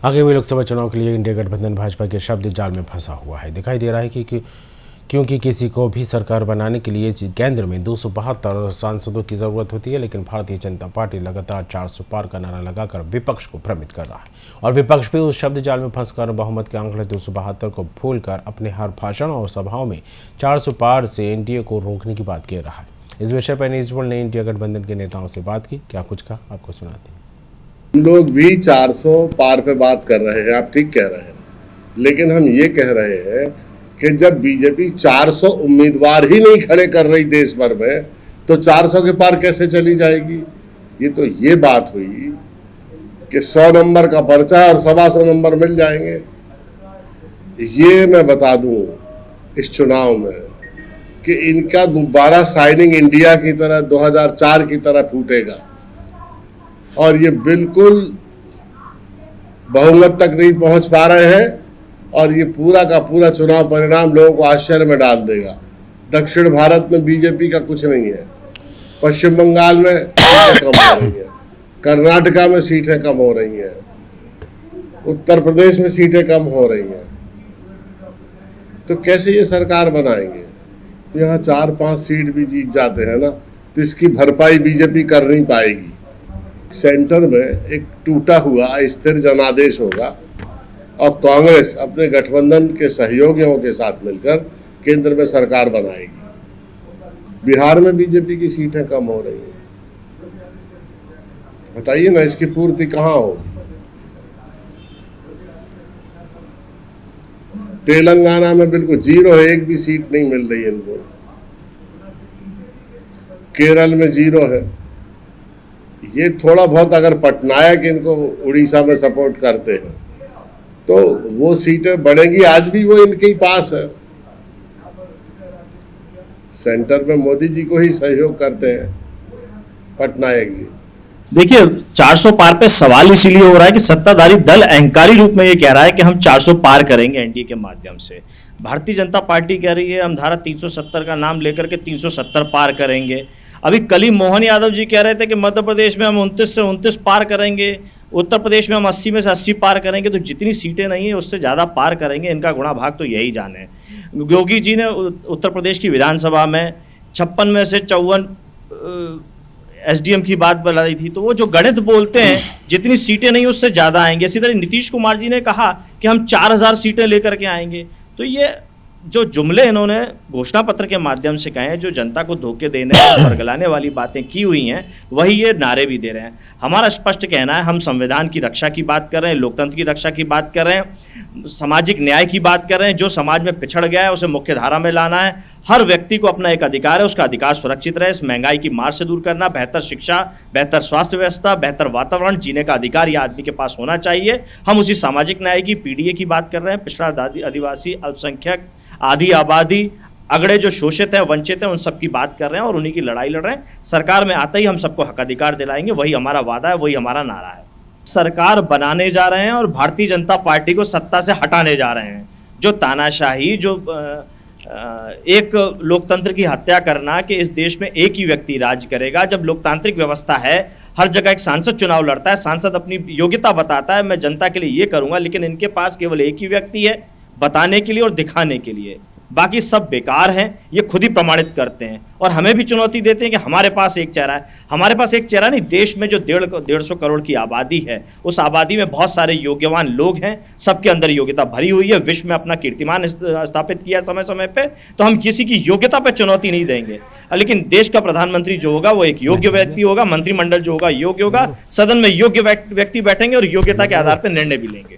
आगामी लोकसभा चुनाव के लिए इंडिया गठबंधन भाजपा के शब्द जाल में फंसा हुआ है। दिखाई दे रहा है कि क्योंकि किसी को भी सरकार बनाने के लिए केंद्र में 272 सांसदों की जरूरत होती है, लेकिन भारतीय जनता पार्टी लगातार 400 पार का नारा लगाकर विपक्ष को भ्रमित कर रहा है और विपक्ष भी उस शब्द जाल में फंसकर बहुमत के आंकड़े 272 को भूलकर अपने हर भाषण और सभाओं में 400 पार से एनडीए को रोकने की बात कह रहा है। इस विषय पर न्यूज़ ने इंडिया गठबंधन के नेताओं से बात की, क्या कुछ कहा आपको सुनाते हैं। हम लोग भी 400 पार पे बात कर रहे हैं, आप ठीक कह रहे हैं, लेकिन हम ये कह रहे हैं कि जब बीजेपी 400 उम्मीदवार ही नहीं खड़े कर रही देश भर में, तो 400 के पार कैसे चली जाएगी। ये बात हुई कि 100 नंबर का पर्चा और 125 नंबर मिल जाएंगे। ये मैं बता दूं इस चुनाव में कि इनका गुब्बारा शाइनिंग इंडिया की तरह 2004 की तरह फूटेगा और ये बिल्कुल बहुमत तक नहीं पहुंच पा रहे हैं और ये पूरा का पूरा चुनाव परिणाम लोगों को आश्चर्य में डाल देगा। दक्षिण भारत में बीजेपी का कुछ नहीं है, पश्चिम बंगाल में सीटें कम हो रही हैं, कर्नाटका में सीटें कम हो रही हैं, उत्तर प्रदेश में सीटें कम हो रही हैं, तो कैसे ये सरकार बनाएंगे। यहाँ 4-5 सीट भी जीत जाते हैं ना, तो इसकी भरपाई बीजेपी कर नहीं पाएगी। सेंटर में एक टूटा हुआ अस्थिर जनादेश होगा और कांग्रेस अपने गठबंधन के सहयोगियों के साथ मिलकर केंद्र में सरकार बनाएगी। बिहार में बीजेपी की सीटें कम हो रही हैं, बताइए ना इसकी पूर्ति कहाँ होगी। तेलंगाना में बिल्कुल जीरो है, एक भी सीट नहीं मिल रही इनको। केरल में जीरो है। ये थोड़ा बहुत अगर पटनायक इनको उड़ीसा में सपोर्ट करते हैं तो वो सीटें बढ़ेंगी, आज भी वो इनके ही पास है। सेंटर में मोदी जी को ही सहयोग करते हैं पटनायक जी। देखिए 400 पार पे सवाल इसीलिए हो रहा है कि सत्ताधारी दल अहंकारी रूप में ये कह रहा है कि हम 400 पार करेंगे एनडीए के माध्यम से। भारतीय जनता पार्टी कह रही है हम धारा 370 का नाम लेकर के 370 पार करेंगे। अभी कल ही मोहन यादव जी कह रहे थे कि मध्य प्रदेश में हम 29 से 29 पार करेंगे, उत्तर प्रदेश में हम 80 में से 80 पार करेंगे, तो जितनी सीटें नहीं है उससे ज़्यादा पार करेंगे। इनका गुणा भाग तो यही जाने। योगी जी ने उत्तर प्रदेश की विधानसभा में 56 में से 54 एसडीएम की बात बताई थी, तो वो जो गणित बोलते हैं जितनी सीटें नहीं उससे ज़्यादा आएंगे। इसी तरह नीतीश कुमार जी ने कहा कि हम 4000 सीटें लेकर के आएंगे। तो ये जो जुमले इन्होंने घोषणा पत्र के माध्यम से कहे हैं, जो जनता को धोखे देने और बरगलाने वाली बातें की हुई हैं, वही ये नारे भी दे रहे हैं। हमारा स्पष्ट कहना है हम संविधान की रक्षा की बात कर रहे हैं, लोकतंत्र की रक्षा की बात कर रहे हैं, सामाजिक न्याय की बात कर रहे हैं। जो समाज में पिछड़ गया है उसे मुख्य धारा में लाना है। हर व्यक्ति को अपना एक अधिकार है, उसका अधिकार सुरक्षित रहे। इस महंगाई की मार से दूर करना, बेहतर शिक्षा, बेहतर स्वास्थ्य व्यवस्था, बेहतर वातावरण, जीने का अधिकार यह आदमी के पास होना चाहिए। हम उसी सामाजिक न्याय की, पीडीए की बात कर रहे हैं। पिछड़ा, आदिवासी, अल्पसंख्यक, आदि आबादी, अगड़े जो शोषित हैं, वंचित हैं, उन सब की बात कर रहे हैं और उन्हीं की लड़ाई लड़ रहे हैं। सरकार में आते ही हम सबको हक अधिकार दिलाएंगे, वही हमारा वादा है, वही हमारा नारा है। सरकार बनाने जा रहे हैं और भारतीय जनता पार्टी को सत्ता से हटाने जा रहे हैं। जो तानाशाही, जो एक लोकतंत्र की हत्या करना कि इस देश में एक ही व्यक्ति राज करेगा, जब लोकतांत्रिक व्यवस्था है, हर जगह एक सांसद चुनाव लड़ता है, सांसद अपनी योग्यता बताता है, मैं जनता के लिए ये करूंगा, लेकिन इनके पास केवल एक ही व्यक्ति है बताने के लिए और दिखाने के लिए। बाकी सब बेकार हैं, ये खुद ही प्रमाणित करते हैं और हमें भी चुनौती देते हैं कि हमारे पास एक चेहरा है। हमारे पास एक चेहरा नहीं, देश में जो 150 करोड़ की आबादी है, उस आबादी में बहुत सारे योग्यवान लोग हैं, सबके अंदर योग्यता भरी हुई है। विश्व में अपना कीर्तिमान स्थापित किया समय समय पे, तो हम किसी की योग्यता पे चुनौती नहीं देंगे। लेकिन देश का प्रधानमंत्री जो होगा वो एक योग्य व्यक्ति होगा, मंत्रिमंडल जो होगा योग्य होगा, सदन में योग्य व्यक्ति बैठेंगे और योग्यता के आधार पर निर्णय भी लेंगे।